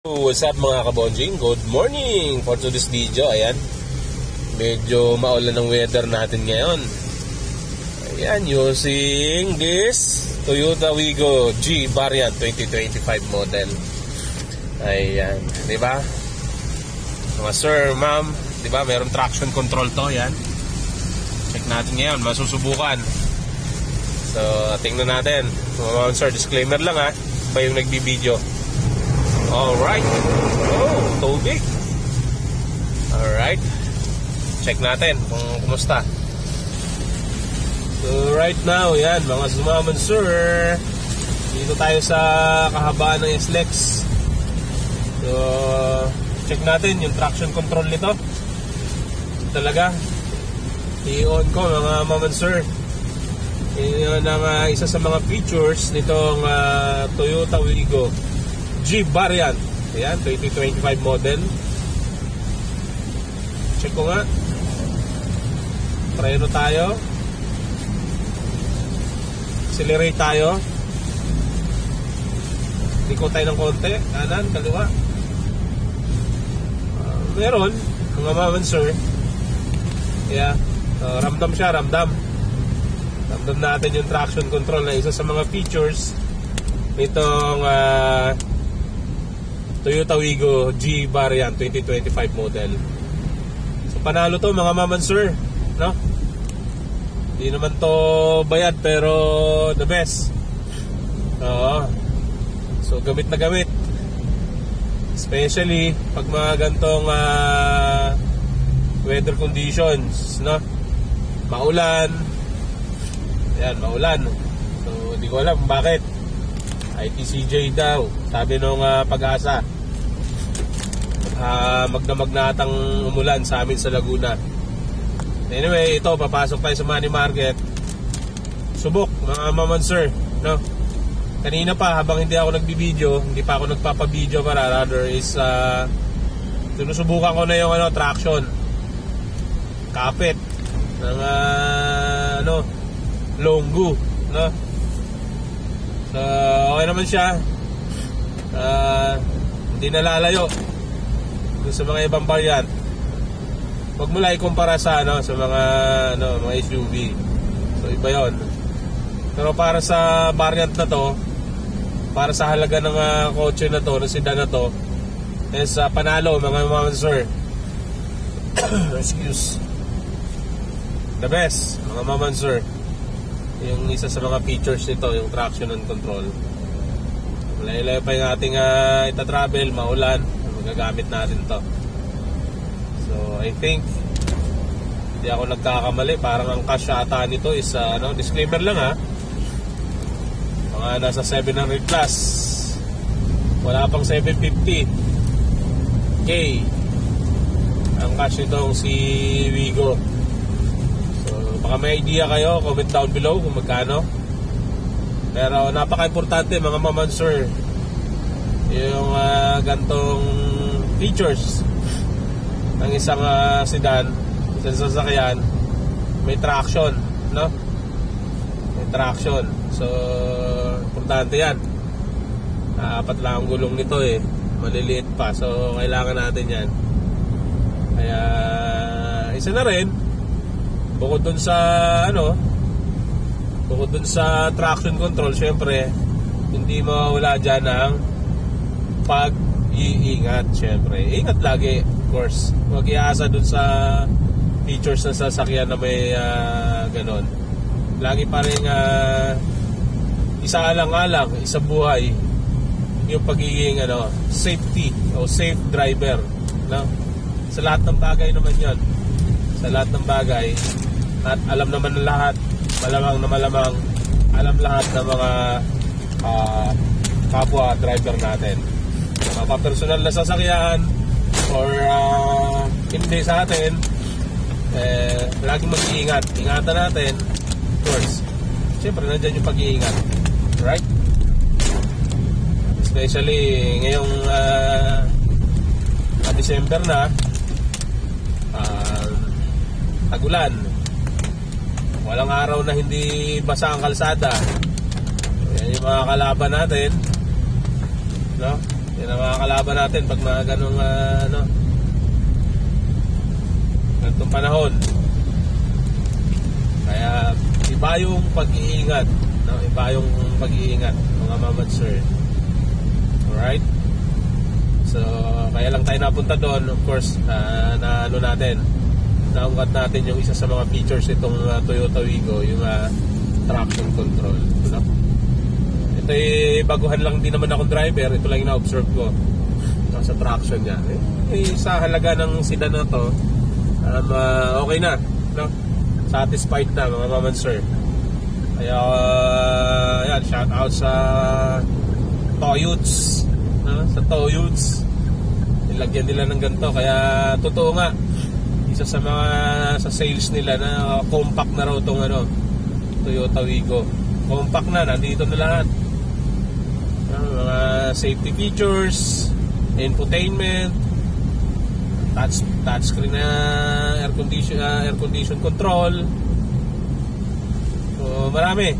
What's up mga kabonjing? Good morning for today's video. Ayan, medyo maulan ng weather natin ngayon. Ayan, using this Toyota Wigo G Variant 2025 model. Ayan, diba? Mga sir, ma'am, diba? Meron traction control to. Ayan, check natin ngayon, masusubukan. So, tingnan natin. Mga sir, disclaimer lang ha, pa yung nagbibideo. Alright. Oh, tubig. Alright. Check natin kung kumusta. So right now, yan, mga sumaman sir, dito tayo sa kahabaan ng SLEX. So check natin yung traction control nito. Talaga i-on ko mga maman sir. Yan ang isa sa mga features nitong Toyota Wigo G Variant. Ayan, 2025 model. Check ko nga. Preno tayo. Accelerate tayo. Liko tayo ng konti. Kanan, kaliwa. Meron mga maman sir. Yeah. Ramdam siya, ramdam. Ramdam natin yung traction control na isa sa mga features nitong Toyota Wigo G Variant 2025 model. So panalo to mga maman sir, no? Hindi naman to bayad pero the best. Oo. So gamit na gamit. Especially pag mga gantong weather conditions, no? Maulan. Yan, maulan. So hindi ko alam bakit. ITCJ daw, sabi nung Pag-asa. Magdamag na atang umulan sa amin sa Laguna. Anyway, ito, papasok tayo sa money market. Subok, mga maman sir, no? Kanina pa, habang hindi ako nagbibideo, hindi pa ako nagpapabideo para rather is sinusubukan ko na yung traction. Kapit ng Longgu, no? So, okay naman siya. Hindi nalalayo dun sa mga ibang variant. Huwag mo lang ikumpara sa sa mga mga SUV. So iba 'yon. Pero para sa variant na to, para sa halaga ng kotse na to, ng sedan na to, is panalo mga maman sir. Excuse. The best mga maman sir. Yung isa sa mga features nito, yung traction and control. Layo-layo pa yung ating ita-travel, maulan, magagamit natin to. So I think hindi ako nagkakamali, parang ang cash ata nito is disclaimer lang mga nasa 700 plus, wala pang 750k ang cash nitong si Wigo. Baka may idea kayo, comment down below kung magkano. Pero napaka-importante mga maman sir, yung gantong features ng isang sedan, isang sasakyan, may traction, no? May traction. So importante yan. Apat lang ang gulong nito maliliit pa, so kailangan natin yan. Kaya isa na rin, bukod dun sa traction control, syempre hindi mawala dyan ang pag-iingat. Syempre, ingat lagi, of course. Huwag iasa dun sa features ng sasakyan na may ganon. Lagi pa rin isa-alang-alang, isa buhay yung pagiging safety o safe driver, no? Sa lahat ng bagay naman yan. Sa lahat ng bagay, at alam naman ng lahat, malamang na malamang alam lahat ng mga kapwa driver natin, mga personal na sasakyan or hindi sa atin, laging mag-iingat. Ingatan natin, of course. Siyempre nandyan yung pag-iingat, right? Especially ngayong December na, tagulan, walang araw na hindi basa ang kalsada. Yan yung mga kalaban natin, no? Yan ang mga kalaban natin pag mga ganong ganitong panahon. Kaya iba yung pag-iingat, no? Iba yung pag-iingat, mga mamadsir. Alright? So, kaya lang tayo napunta doon. Of course, naungkat natin yung isa sa mga features itong Toyota Wigo, yung traction control, no? Ito baguhan lang din naman akong driver. Ito lang yung na-observe ko, no, sa traction niya. Sa halaga ng sedan na to, okay na, no? Satisfied na mga mamansir. Kaya yan, shout out sa Toyots, no? Sa Toyots, nilagyan nila ng ganito. Kaya totoo nga, isa sa mga sa sales nila na compact na raw itong Toyota Wigo. Compact na, nandito na lahat. Mga safety features, infotainment, touchscreen na air condition control. So marami.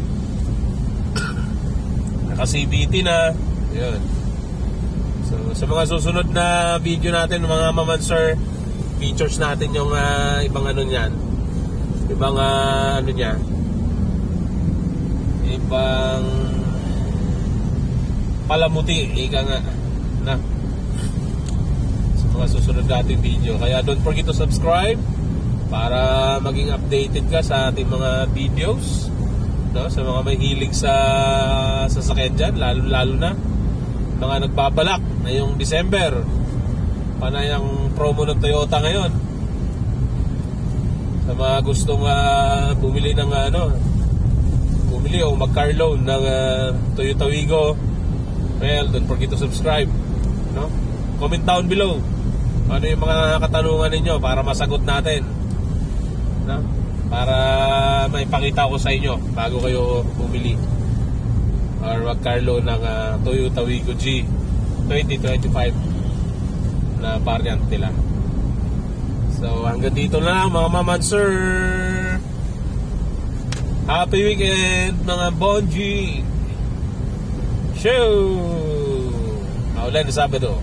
Naka-CVT na. Yun. So sa mga susunod na video natin mga mamansir, features natin yung ibang niyan. Ibang niya. Ibang palamuti, ika nga na sa mga susunod natin video. Kaya don't forget to subscribe para maging updated ka sa ating mga videos, no? Sa mga may hilig sa sasakyan dyan, lalo na mga nagbabalak na yung December, panay ang promo ng Toyota ngayon. Sa mga gustong bumili ng bumili o mag-car loan ng Toyota Wigo, well, don't forget to subscribe, no? Comment down below ano yung mga katanungan ninyo para masagot natin, no? Para maipakita ko sa inyo bago kayo bumili or mag-car loan ng Toyota Wigo G 2025 na variant nila. So hanggang dito na lang mga mamansir. Happy weekend mga Bonji. Show! Maulan na Sabado.